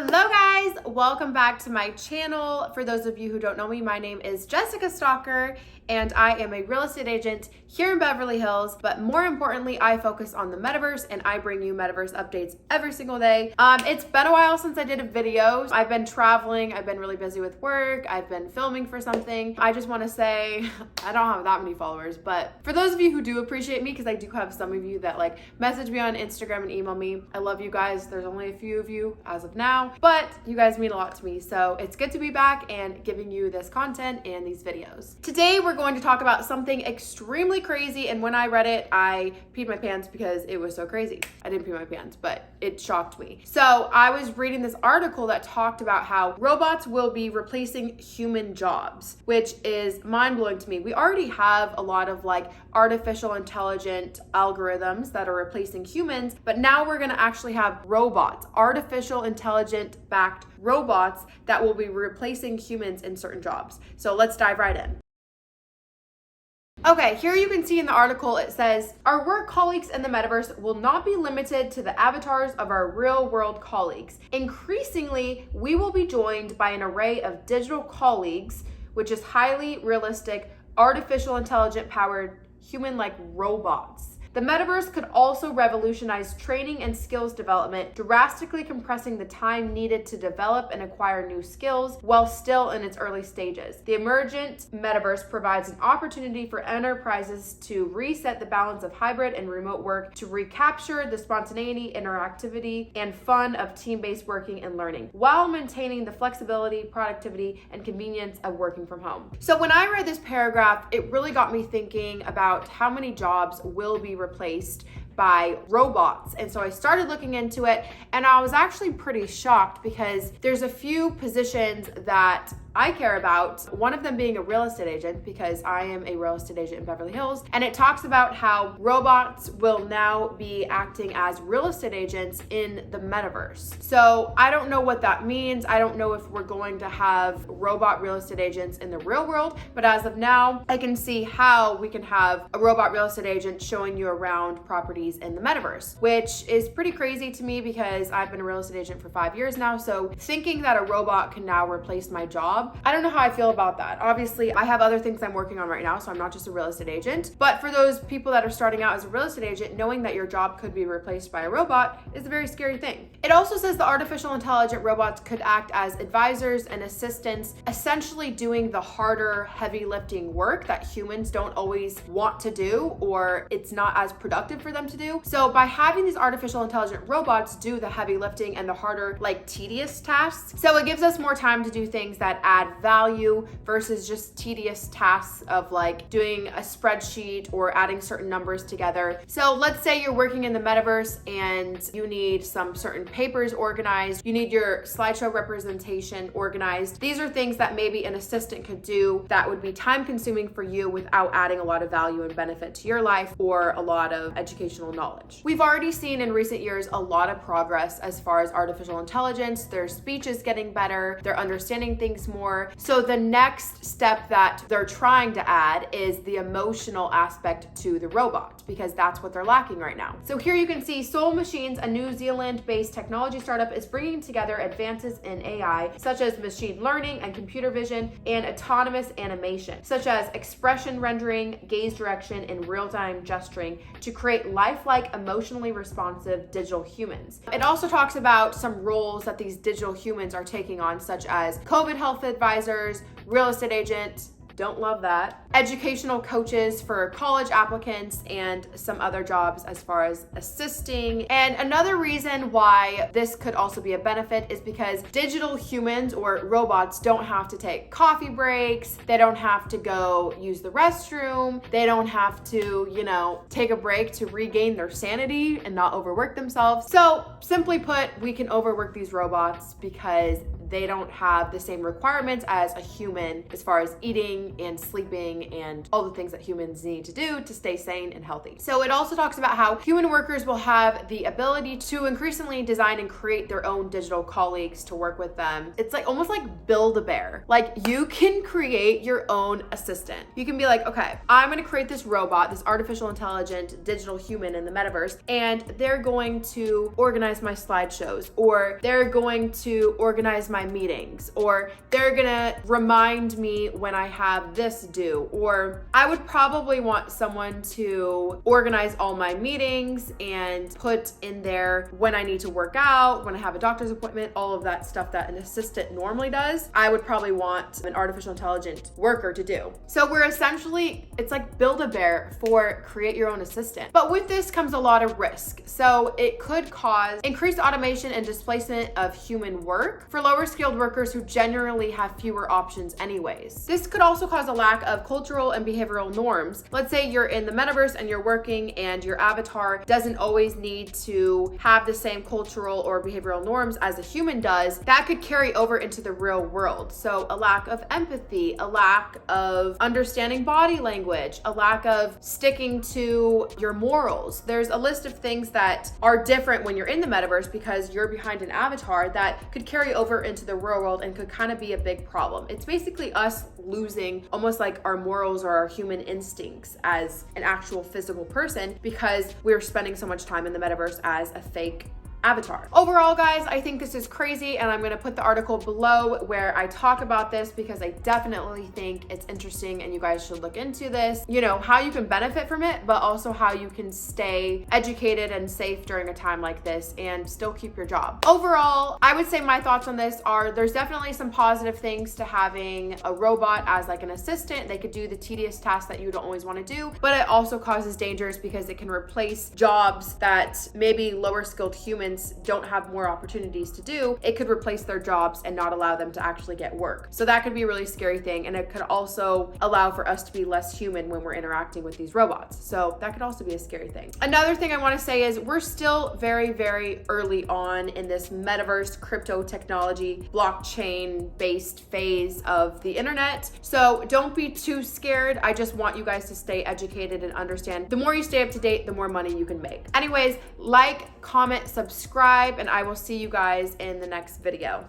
Hello guys, welcome back to my channel. For those of you who don't know me, my name is Jessica Stalker and I am a real estate agent here in Beverly Hills, but more importantly, I focus on the metaverse and I bring you metaverse updates every single day. It's been a while since I did a video. I've been traveling, I've been really busy with work, I've been filming for something. I just want to say, I don't have that many followers, but for those of you who do appreciate me, because I do have some of you that like message me on Instagram and email me, I love you guys. There's only a few of you as of now, but you guys mean a lot to me. So it's good to be back and giving you this content and these videos. Today, we're going to talk about something extremely crazy. And when I read it, I peed my pants because it was so crazy. I didn't pee my pants, but it shocked me. So I was reading this article that talked about how robots will be replacing human jobs, which is mind blowing to me. We already have a lot of like artificial intelligent algorithms that are replacing humans, but now we're going to actually have robots, artificial intelligent backed robots that will be replacing humans in certain jobs. So let's dive right in. Okay, here you can see in the article, it says, our work colleagues in the metaverse will not be limited to the avatars of our real world colleagues. Increasingly, we will be joined by an array of digital colleagues, which is highly realistic, artificial intelligent powered human-like robots. The metaverse could also revolutionize training and skills development, drastically compressing the time needed to develop and acquire new skills while still in its early stages. The emergent metaverse provides an opportunity for enterprises to reset the balance of hybrid and remote work to recapture the spontaneity, interactivity, and fun of team-based working and learning, while maintaining the flexibility, productivity, and convenience of working from home. So when I read this paragraph, it really got me thinking about how many jobs will be replaced by robots. And so I started looking into it and I was actually pretty shocked because there's a few positions that I care about, one of them being a real estate agent because I am a real estate agent in Beverly Hills. And it talks about how robots will now be acting as real estate agents in the metaverse. So I don't know what that means. I don't know if we're going to have robot real estate agents in the real world, but as of now, I can see how we can have a robot real estate agent showing you around properties in the metaverse, which is pretty crazy to me because I've been a real estate agent for 5 years now. So thinking that a robot can now replace my job, I don't know how I feel about that. Obviously, I have other things I'm working on right now, so I'm not just a real estate agent. But for those people that are starting out as a real estate agent, knowing that your job could be replaced by a robot is a very scary thing. It also says the artificial intelligent robots could act as advisors and assistants, essentially doing the harder, heavy lifting work that humans don't always want to do, or it's not as productive for them to do. So by having these artificial intelligent robots do the heavy lifting and the harder, like tedious tasks, so it gives us more time to do things that add value versus just tedious tasks of like doing a spreadsheet or adding certain numbers together. So let's say you're working in the metaverse and you need some certain papers organized, you need your slideshow representation organized. These are things that maybe an assistant could do that would be time consuming for you without adding a lot of value and benefit to your life or a lot of educational knowledge. We've already seen in recent years a lot of progress as far as artificial intelligence. Their speech is getting better, they're understanding things more. So the next step that they're trying to add is the emotional aspect to the robot because that's what they're lacking right now. So here you can see Soul Machines, a New Zealand-based technology startup, is bringing together advances in AI such as machine learning and computer vision and autonomous animation, such as expression rendering, gaze direction, and real-time gesturing to create lifelike, emotionally responsive digital humans. It also talks about some roles that these digital humans are taking on, such as COVID health advisors, real estate agent, don't love that, educational coaches for college applicants, and some other jobs as far as assisting. And another reason why this could also be a benefit is because digital humans or robots don't have to take coffee breaks, they don't have to go use the restroom, they don't have to, take a break to regain their sanity and not overwork themselves. So simply put, we can overwork these robots because they don't have the same requirements as a human as far as eating and sleeping and all the things that humans need to do to stay sane and healthy. So it also talks about how human workers will have the ability to increasingly design and create their own digital colleagues to work with them. It's like almost like Build-A-Bear. Like you can create your own assistant. You can be like, okay, I'm gonna create this robot, this artificial intelligent digital human in the metaverse, and they're going to organize my slideshows, or they're going to organize my meetings, or they're gonna remind me when I have this due, or I would probably want someone to organize all my meetings and put in there when I need to work out, when I have a doctor's appointment, all of that stuff that an assistant normally does. I would probably want an artificial intelligent worker to do. So we're essentially, it's like Build-A-Bear for create your own assistant. But with this comes a lot of risk. So it could cause increased automation and displacement of human work for lower skilled workers who generally have fewer options anyways. This could also cause a lack of cultural and behavioral norms. Let's say you're in the metaverse and you're working and your avatar doesn't always need to have the same cultural or behavioral norms as a human does. That could carry over into the real world. So a lack of empathy, a lack of understanding body language, a lack of sticking to your morals. There's a list of things that are different when you're in the metaverse because you're behind an avatar that could carry over into the real world and could kind of be a big problem. It's basically us losing almost like our morals or our human instincts as an actual physical person because we're spending so much time in the metaverse as a fake avatar. Overall, guys, I think this is crazy, and I'm gonna put the article below where I talk about this because I definitely think it's interesting and you guys should look into this. You know, how you can benefit from it, but also how you can stay educated and safe during a time like this and still keep your job. Overall, I would say my thoughts on this are there's definitely some positive things to having a robot as like an assistant. They could do the tedious tasks that you don't always want to do, but it also causes dangers because it can replace jobs that maybe lower skilled humans don't have more opportunities to do. It could replace their jobs and not allow them to actually get work. So that could be a really scary thing. And it could also allow for us to be less human when we're interacting with these robots. So that could also be a scary thing. Another thing I want to say is we're still very, very early on in this metaverse, crypto technology, blockchain based phase of the internet. So don't be too scared. I just want you guys to stay educated and understand the more you stay up to date, the more money you can make. Anyways, like, comment, subscribe, and I will see you guys in the next video.